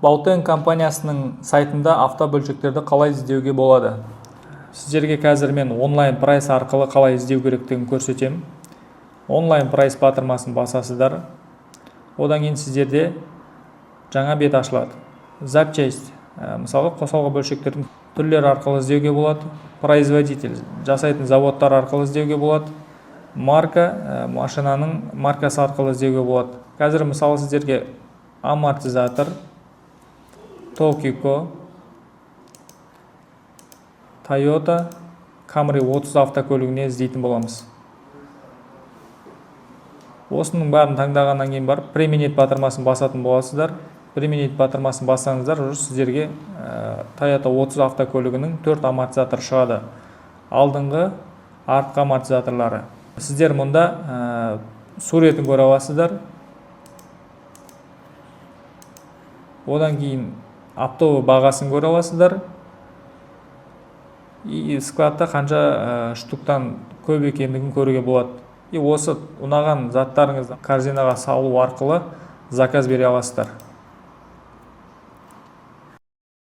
Bauteng компаниясының сайтында автобөлшектерді қалай іздеуге болады? Сіздерге қазір мен онлайн прайс арқылы қалай іздеу керектігін көрсетемін. Онлайн прайс батырмасын басасыздар. Одан кейін сіздерде жаңа бет ашылады. Запчасть, мысалы қосалқы бөлшектердің түрлері арқылы іздеуге болады. Производитель, жасайтын заводтар арқылы іздеуге болады. Марка, машинаның маркасы арқылы іздеуге болады. Қазір мысалы сіздерге амортизатор, Токико, Toyota, Camry 30 автокөлігіне іздейтін боламыз. Осының барын таңдағаннан кейін барып, Preminit батырмасын басатын боласыздар. Preminit батырмасын бассаңыздар, сіздерге Toyota 30 автокөлігінің 4 амортизатор шығады. Алдыңғы, артқы амортизаторлары. Сіздер мұнда суретін көре аласыздар. Одан кейін оптовый бағасын көре аласыздар. И складта қанша штуктан көп екендігін көруге болады. И осы ұнаған заттарыңызды корзинаға салу арқылы заказ бере аласыздар.